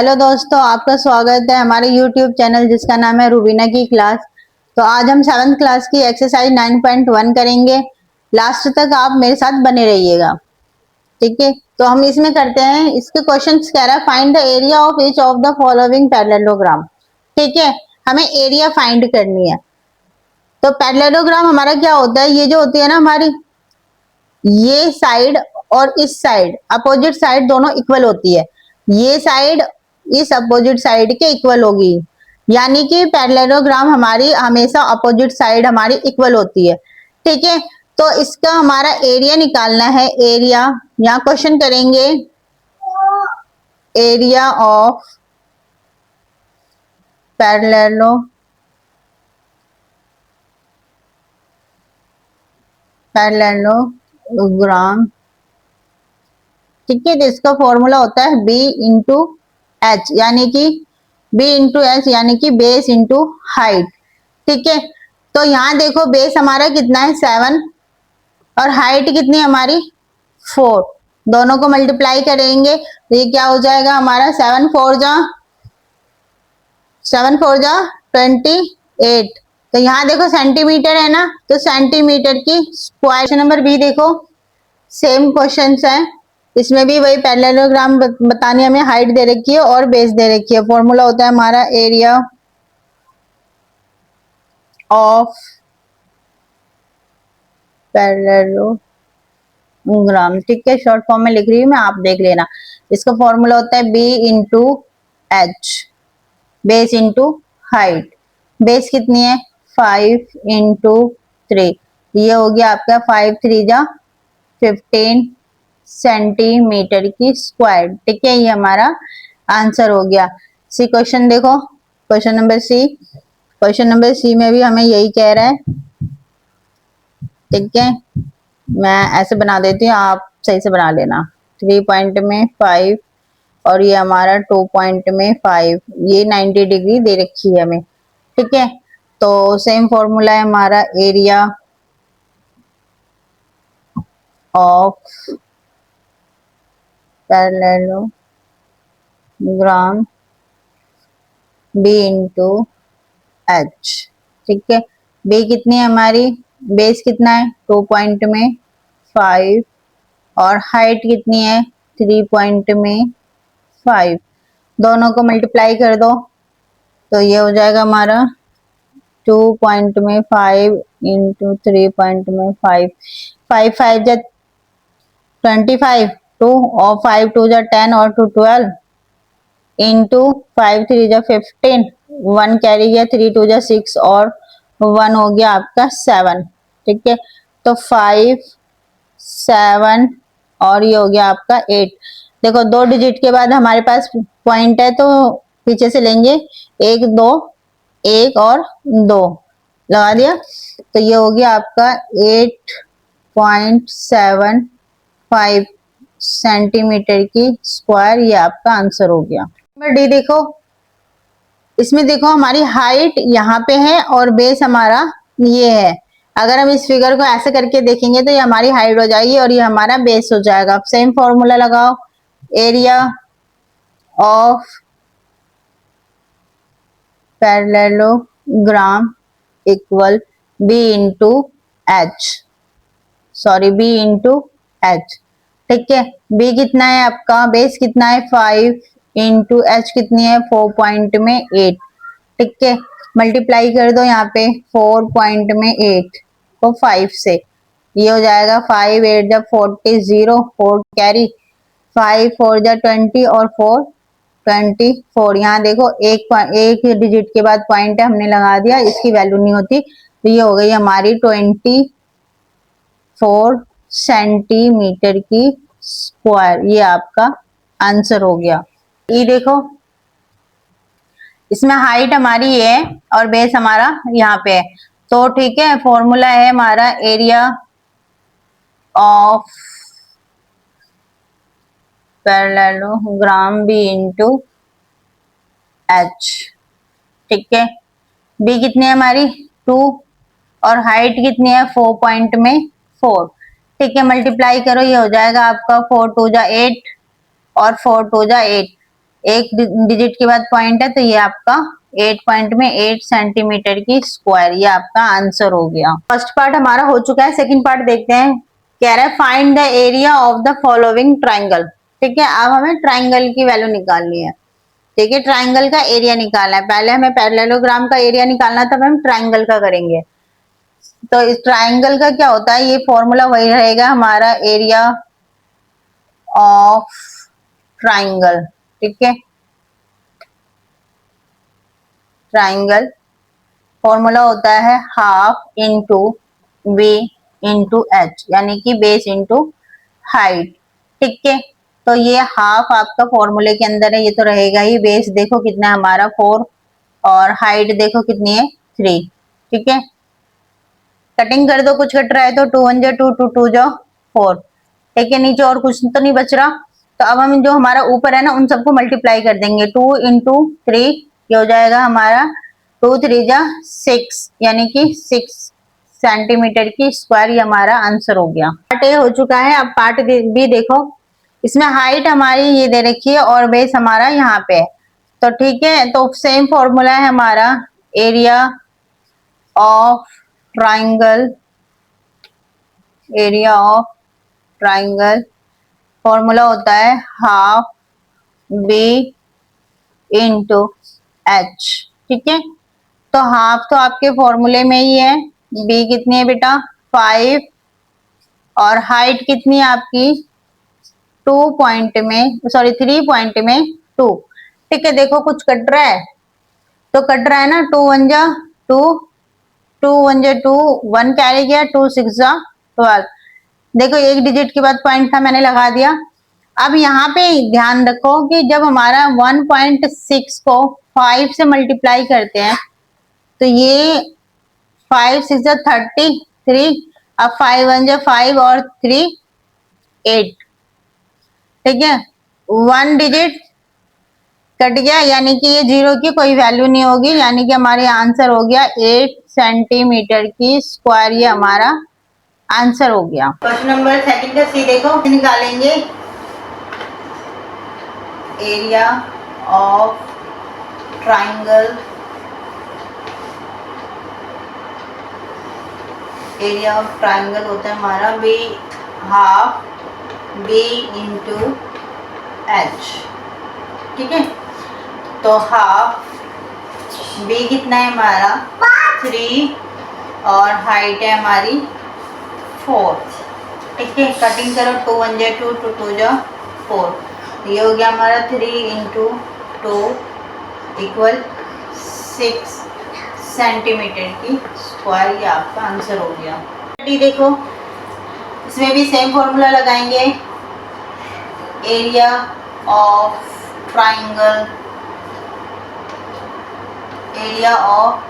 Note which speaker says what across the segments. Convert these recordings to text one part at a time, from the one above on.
Speaker 1: Hello दोस्तों, आपका स्वागत है हमारे YouTube चैनल जिसका नाम है रूबीना की क्लास। तो आज हम 7th क्लास की एक्सरसाइज 9.1 करेंगे। लास्ट तक आप मेरे साथ बने रहिएगा, ठीक है। तो हम इसमें करते हैं, इसके क्वेश्चंस कह रहा है find the area of each of the following parallelogram. ठीक है, हमें एरिया फाइंड करनी है। तो पैरेललोग्राम हमारा क्या होता है, ये जो होती है ना हमारी, ये साइड और इस साइड अपोजिट साइड दोनों इक्वल होती है। ये साइड इस अपोजिट साइड के इक्वल होगी, यानी कि पैरेललोग्राम हमारी हमेशा अपोजिट साइड हमारी इक्वल होती है। ठीक है, तो इसका हमारा एरिया निकालना है। एरिया यहाँ क्वेश्चन करेंगे, एरिया ऑफ पैरेललोग्राम। ठीक है, तो इसका फॉर्मूला होता है बी इंटू एच, यानी कि बी इंटू एच यानी कि बेस इंटू हाइट। ठीक है, तो यहाँ देखो बेस हमारा कितना है 7 और हाइट कितनी है हमारी 4। दोनों को मल्टीप्लाई करेंगे तो ये क्या हो जाएगा हमारा 7 4 जा 28। तो यहाँ देखो सेंटीमीटर है ना, तो सेंटीमीटर की स्क्वायर। नंबर बी देखो, सेम क्वेश्चन है, इसमें भी वही पैरेललोग्राम बतानी, हमें हाइट दे रखी है और बेस दे रखी है। फॉर्मूला होता है हमारा एरिया ऑफ पैरेललोग्राम। ठीक है, शॉर्ट फॉर्म में लिख रही हूँ मैं, आप देख लेना। इसका फॉर्मूला होता है B into H, base into height. Base कितनी है 5 इंटू 3, ये हो गया आपका 5 3 जा 15 सेंटीमीटर की स्क्वायर। ठीक है, ये हमारा आंसर हो गया। सी क्वेश्चन देखो, question number C. Question number C में भी हमें यही कह रहा है। ठीक है, मैं ऐसे बना देती हूँ, आप सही से बना लेना। 3 पॉइंट में 5 और ये हमारा 2 पॉइंट में 5, ये 90 डिग्री दे रखी है हमें। ठीक है, तो सेम फॉर्मूला है हमारा area of parallelogram B into H. ठीक है, बी कितनी है हमारी, बेस कितना है 2 पॉइंट में 5 और हाइट कितनी है 3 पॉइंट में 5। दोनों को मल्टीप्लाई कर दो तो ये हो जाएगा हमारा 2 पॉइंट में 5 इंटू 3 पॉइंट में 5। 5 5 जा 25, 2 और 5 2 जा 10 और 2 12 इंटू 5 3 जा 15, 1 कैरी गया, 3 2 जा 6 और 1 हो गया आपका 7। ठीक है, तो 5 7 और ये हो गया आपका 8। देखो 2 डिजिट के बाद हमारे पास पॉइंट है तो पीछे से लेंगे, 1 2 1 और 2 लगा दिया, तो ये हो गया आपका 8.75 सेंटीमीटर की स्क्वायर। ये आपका आंसर हो गया। नंबर डी देखो, इसमें देखो हमारी हाइट यहाँ पे है और बेस हमारा ये है। अगर हम इस फिगर को ऐसे करके देखेंगे तो ये हमारी हाइट हो जाएगी और ये हमारा बेस हो जाएगा। अब सेम फॉर्मूला लगाओ, area of parallelogram equal B into H, sorry B into H. ठीक है, बी कितना है आपका, बेस कितना है 5 इंटू एच कितनी है 4 पॉइंट में 8। ठीक है, मल्टीप्लाई कर दो यहाँ पे 4 पॉइंट में 8 तो 5 से, ये हो जाएगा 5 8 जब 40 0 4 कैरी, 5 4 जा 20 और 4 24। यहाँ देखो एक डिजिट के बाद पॉइंट है, हमने लगा दिया, इसकी वैल्यू नहीं होती, तो ये हो गई हमारी 24 सेंटीमीटर की स्क्वायर। ये आपका आंसर हो गया। ये देखो, इसमें हाइट हमारी ये है और बेस हमारा यहाँ पे है, तो ठीक है, फॉर्मूला है हमारा area of parallelogram B into H. ठीक है, बी कितनी है हमारी 2 और हाइट कितनी है 4 पॉइंट में 4। ठीक है, मल्टीप्लाई करो, ये हो जाएगा आपका 4 2 जा 8 और 4 2 जा 8, एक डिजिट के बाद पॉइंट है तो ये आपका 8 पॉइंट में 8 सेंटीमीटर की स्क्वायर, ये आपका आंसर हो गया। फर्स्ट पार्ट हमारा हो चुका है, सेकंड पार्ट देखते हैं। कह रहा है find the area of the following triangle. ठीक है, अब हमें ट्राइंगल की वैल्यू निकालनी है। ठीक है, ट्राइंगल का एरिया निकालना है। पहले हमें पैरेललोग्राम का एरिया निकालना था, तब हम ट्राइंगल का करेंगे। तो इस ट्राइंगल का क्या होता है, ये फॉर्मूला वही रहेगा हमारा, एरिया ऑफ ट्राइंगल। ठीक है, ट्राइंगल फॉर्मूला होता है half into B into H, यानी कि बेस इंटू हाइट। ठीक है, तो ये हाफ आपका फॉर्मूले के अंदर है, ये तो रहेगा ही। बेस देखो कितना है हमारा 4, और हाइट देखो कितनी है 3। ठीक है, कटिंग कर दो, कुछ कट रहा है तो 2 1 जा 2 2 2 जा 4। ठीक है, नीचे और कुछ तो नहीं बच रहा, तो अब हम जो हमारा ऊपर है ना उन सबको मल्टीप्लाई कर देंगे। 2 इंटू 3 ये हो जाएगा हमारा 2 3 जा 6, यानी कि 6 सेंटीमीटर की स्क्वायर, ये हमारा आंसर हो गया। पार्ट ए हो चुका है, अब पार्ट बी देखो। इसमें हाइट हमारी ये दे रखी है और बेस हमारा यहाँ पे है। तो ठीक है, तो सेम फॉर्मूला है हमारा, area of triangle, area of triangle formula होता है हाफ बी इंटू एच। ठीक है, तो हाफ तो आपके फॉर्मूले में ही है। बी कितनी है बेटा 5, और हाइट कितनी है आपकी 2 पॉइंट में, सॉरी 3 पॉइंट में 2। ठीक है, देखो कुछ कट रहा है तो कट रहा है ना, 2 1 जा 2, 2 1 जा 2, 1 कैरी गया, 2 6 जा 12। देखो एक डिजिट के बाद पॉइंट था, मैंने लगा दिया। अब यहाँ पे ध्यान रखो कि जब हमारा 1.6 को 5 से मल्टीप्लाई करते हैं तो ये 5 6 जा 33, अब 5 1 जा 5 और 3 8। ठीक है, 1 डिजिट कट गया, यानी कि ये 0 की कोई वैल्यू नहीं होगी, यानी कि हमारे आंसर हो गया 8 सेंटीमीटर की स्क्वायर, ये हमारा आंसर हो गया। क्वेश्चन नंबर सेकंड का सी देखो, निकालेंगे area of triangle, area of triangle होता है हमारा B half B into H. ठीक है, तो हाफ बी कितना है हमारा 3, और हाइट है हमारी 4। ठीक है, कटिंग करो, 2 1 जा 2 2 2 जा 4, ये हो गया हमारा 3 इंटू 2 इक्वल 6 सेंटीमीटर की स्क्वायर, ये आपका आंसर हो गया। देखो इसमें भी सेम फॉर्मूला लगाएंगे, area of triangle, area of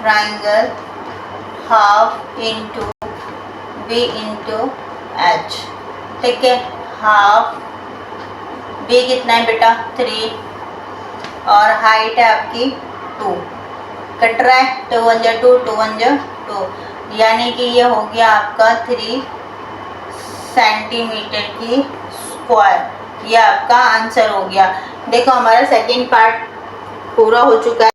Speaker 1: triangle half into B into H. ठीक है, हाफ बी कितना है बेटा 3, और हाइट है आपकी 2, कट रहा है, 2 1 जा 2 2 1 जा 2, यानी कि ये हो गया आपका 3 सेंटीमीटर की स्क्वायर, ये आपका आंसर हो गया। देखो हमारा सेकंड पार्ट पूरा हो चुका है।